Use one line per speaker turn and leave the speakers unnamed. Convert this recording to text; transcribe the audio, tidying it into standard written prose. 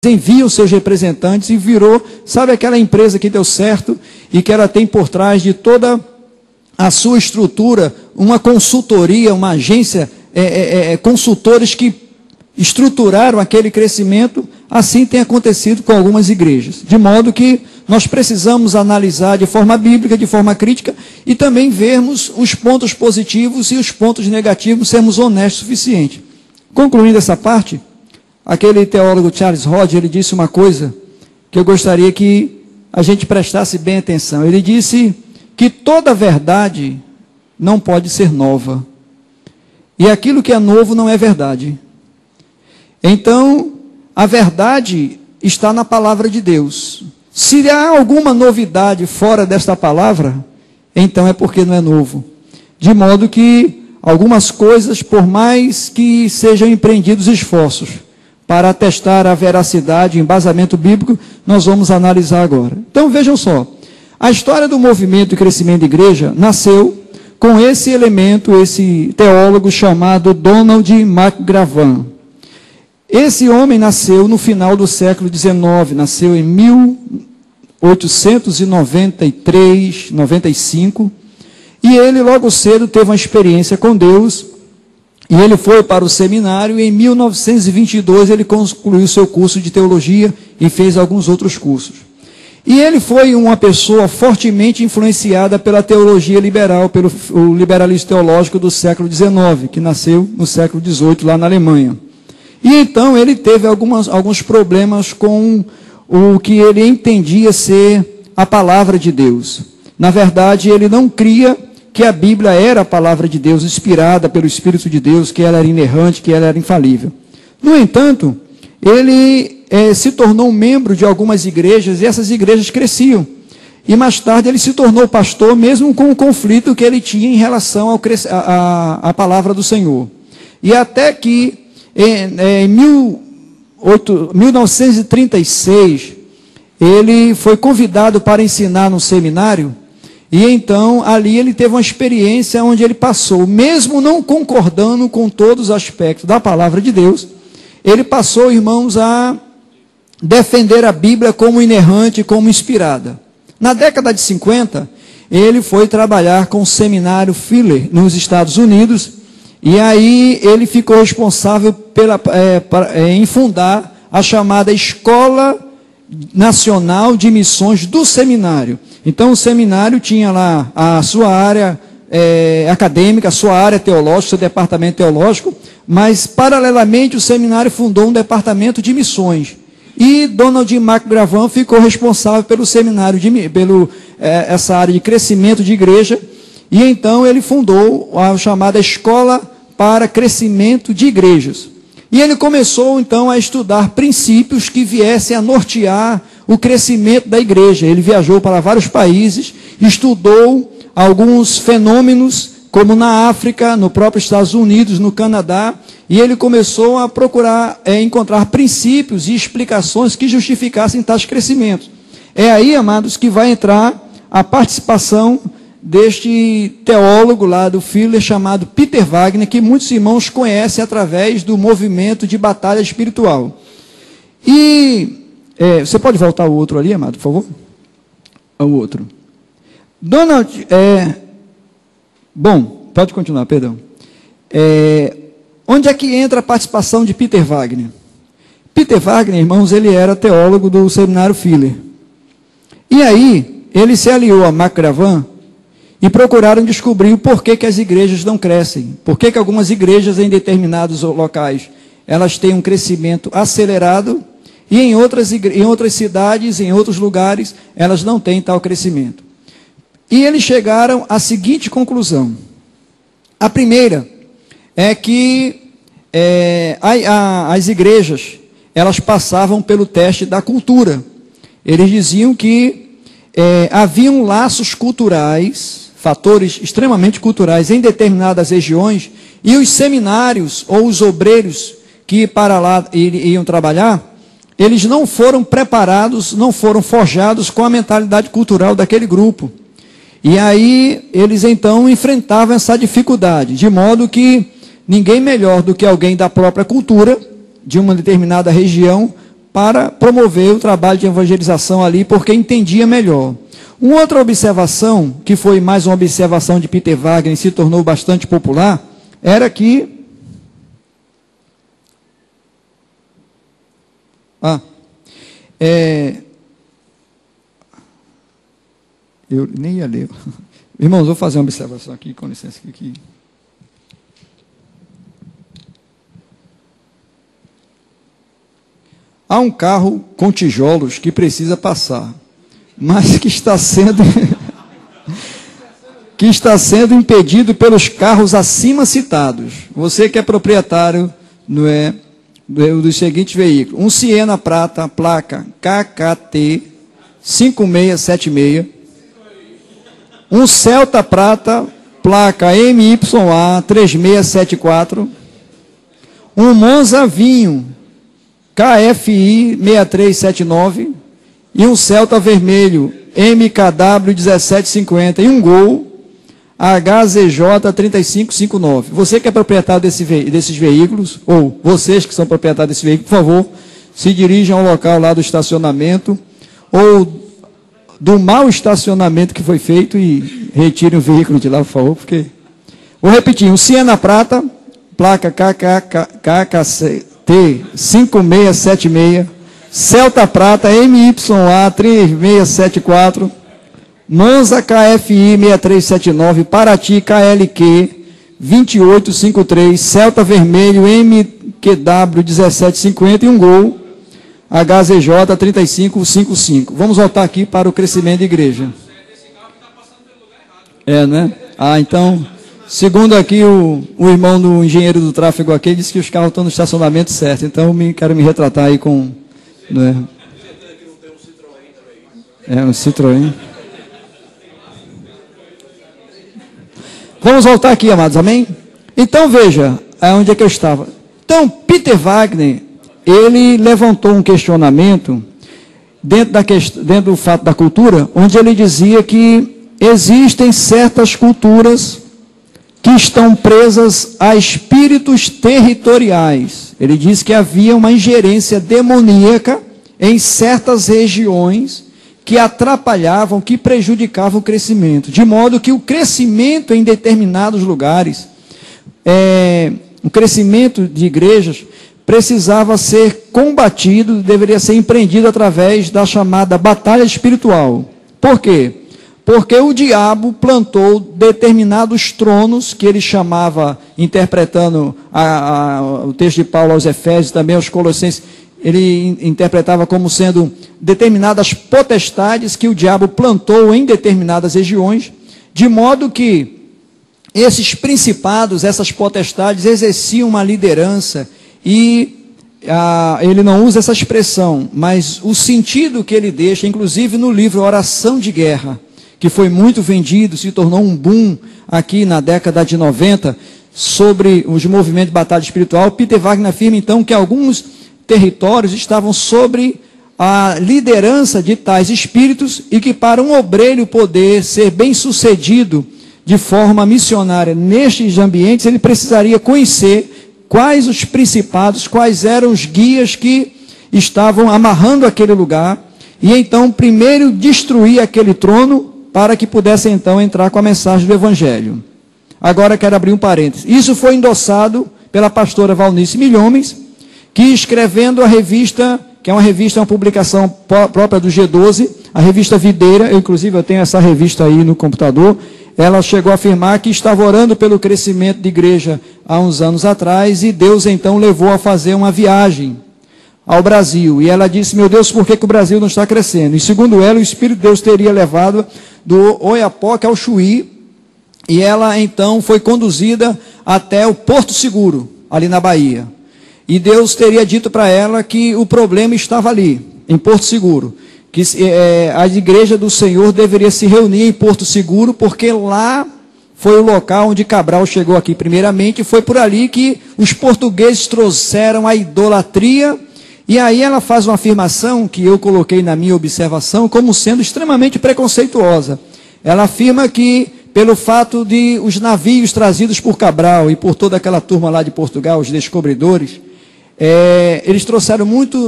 enviam seus representantes e virou, sabe aquela empresa que deu certo e que ela tem por trás de toda a sua estrutura uma consultoria, uma agência, consultores que estruturaram aquele crescimento. Assim tem acontecido com algumas igrejas, de modo que nós precisamos analisar de forma bíblica, de forma crítica, e também vermos os pontos positivos e os pontos negativos, sermos honestos o suficiente. Concluindo essa parte, aquele teólogo Charles Hodge, ele disse uma coisa que eu gostaria que a gente prestasse bem atenção. Ele disse que toda verdade não pode ser nova, e aquilo que é novo não é verdade. Então, a verdade está na palavra de Deus. Se há alguma novidade fora desta palavra, então é porque não é novo. De modo que algumas coisas, por mais que sejam empreendidos esforços para atestar a veracidade, o embasamento bíblico, nós vamos analisar agora. Então vejam só, a história do movimento e crescimento da igreja nasceu com esse elemento, esse teólogo chamado Donald McGavran. Esse homem nasceu no final do século XIX, nasceu em 1893, 95, e ele logo cedo teve uma experiência com Deus, e ele foi para o seminário, e em 1922 ele concluiu seu curso de teologia e fez alguns outros cursos. E ele foi uma pessoa fortemente influenciada pela teologia liberal, pelo liberalismo teológico do século XIX, que nasceu no século XVIII lá na Alemanha. E então ele teve alguns problemas com o que ele entendia ser a palavra de Deus. Na verdade, ele não cria que a Bíblia era a palavra de Deus, inspirada pelo Espírito de Deus, que ela era inerrante, que ela era infalível. No entanto, ele se tornou um membro de algumas igrejas, e essas igrejas cresciam. E mais tarde ele se tornou pastor, mesmo com o conflito que ele tinha em relação à palavra do Senhor. E até que em 1936, ele foi convidado para ensinar no seminário, e então ali ele teve uma experiência onde ele passou, mesmo não concordando com todos os aspectos da palavra de Deus, ele passou, irmãos, a defender a Bíblia como inerrante, como inspirada. Na década de 50, ele foi trabalhar com o seminário Fuller nos Estados Unidos, e aí ele ficou responsável em fundar a chamada Escola Nacional de Missões do Seminário. Então o seminário tinha lá a sua área acadêmica, a sua área teológica, seu departamento teológico, mas paralelamente o seminário fundou um departamento de missões. E Donald McGavran ficou responsável pelo seminário, essa área de crescimento de igreja, e então ele fundou a chamada Escola para Crescimento de Igrejas. E ele começou então a estudar princípios que viessem a nortear o crescimento da igreja. Ele viajou para vários países, estudou alguns fenômenos, como na África, no próprio Estados Unidos, no Canadá, e ele começou a procurar encontrar princípios e explicações que justificassem tais crescimentos. É aí, amados, que vai entrar a participação deste teólogo lá do Fuller, chamado Peter Wagner, que muitos irmãos conhecem através do movimento de batalha espiritual. E você pode voltar o outro ali, amado, por favor? O outro. Bom, pode continuar, perdão. Onde é que entra a participação de Peter Wagner? Peter Wagner, irmãos, ele era teólogo do seminário Fuller. E aí, ele se aliou a McGavran e procuraram descobrir o porquê que as igrejas não crescem. Por que algumas igrejas em determinados locais, elas têm um crescimento acelerado, e em outras cidades, em outros lugares, elas não têm tal crescimento. E eles chegaram à seguinte conclusão. A primeira é que as igrejas, elas passavam pelo teste da cultura. Eles diziam que haviam laços culturais, fatores extremamente culturais em determinadas regiões, e os seminários ou os obreiros que para lá iam trabalhar, eles não foram preparados, não foram forjados com a mentalidade cultural daquele grupo. E aí eles então enfrentavam essa dificuldade, de modo que ninguém melhor do que alguém da própria cultura, de uma determinada região, para promover o trabalho de evangelização ali, porque entendia melhor. Uma outra observação, que foi mais uma observação de Peter Wagner e se tornou bastante popular, era que eu nem ia ler. Irmãos, vou fazer uma observação aqui, com licença aqui. Há um carro com tijolos que precisa passar, mas que está sendo impedido pelos carros acima citados. Você que é proprietário, não é, dos seguintes veículos: um Siena prata, placa KKT 5676, um Celta prata, placa MYA 3674, um Monza vinho KFI 6379 e um Celta vermelho MKW 1750 e um Gol HZJ 3559. Você que é proprietário desses veículos, ou vocês que são proprietários desse veículo, por favor, se dirijam ao local lá do estacionamento, ou do mau estacionamento que foi feito, e retirem o veículo de lá, por favor, porque... Vou repetir: um Siena prata, placa KKT 5676, Celta prata MYA 3674, Monza KFI 6379, Paraty KLQ 2853, Celta vermelho MQW 1750 e um Gol HZJ 3555. Vamos voltar aqui para o crescimento da igreja. Né? Então, segundo aqui o irmão do engenheiro do tráfego aqui, disse que os carros estão no estacionamento certo. Então, quero me retratar aí com... Né? Um Citroën. Vamos voltar aqui, amados, amém? Então, veja, onde é que eu estava. Então, Peter Wagner, ele levantou um questionamento dentro do fato da cultura, onde ele dizia que existem certas culturas que estão presas a espíritos territoriais. Ele diz que havia uma ingerência demoníaca em certas regiões que atrapalhavam, que prejudicavam o crescimento, de modo que o crescimento em determinados lugares, o crescimento de igrejas, precisava ser combatido, deveria ser empreendido através da chamada batalha espiritual. Por quê? Porque o diabo plantou determinados tronos, que ele chamava, interpretando o texto de Paulo aos Efésios, também aos Colossenses, ele interpretava como sendo determinadas potestades que o diabo plantou em determinadas regiões, de modo que esses principados, essas potestades, exerciam uma liderança, e ele não usa essa expressão, mas o sentido que ele deixa, inclusive no livro Oração de Guerra, que foi muito vendido, se tornou um boom aqui na década de 90, sobre os movimentos de batalha espiritual, Peter Wagner afirma então que alguns territórios estavam sobre a liderança de tais espíritos, e que para um obreiro poder ser bem sucedido de forma missionária nestes ambientes, ele precisaria conhecer quais os principados, quais eram os guias que estavam amarrando aquele lugar, e então primeiro destruir aquele trono, para que pudesse então entrar com a mensagem do Evangelho. Agora quero abrir um parênteses. Isso foi endossado pela pastora Valnice Milhomes, que escrevendo a revista, que é uma publicação própria do G12, a revista Videira, eu tenho essa revista aí no computador, ela chegou a afirmar que estava orando pelo crescimento de igreja há uns anos atrás, e Deus então levou a fazer uma viagem ao Brasil, e ela disse: meu Deus, por que o Brasil não está crescendo? E segundo ela, o Espírito de Deus teria levado do Oiapoque ao Chuí, e ela então foi conduzida até o Porto Seguro, ali na Bahia, e Deus teria dito para ela que o problema estava ali, em Porto Seguro, que a igreja do Senhor deveria se reunir em Porto Seguro, porque lá foi o local onde Cabral chegou aqui primeiramente, e foi por ali que os portugueses trouxeram a idolatria. E aí ela faz uma afirmação que eu coloquei na minha observação como sendo extremamente preconceituosa. Ela afirma que, pelo fato de os navios trazidos por Cabral e por toda aquela turma lá de Portugal, os descobridores, eles trouxeram muito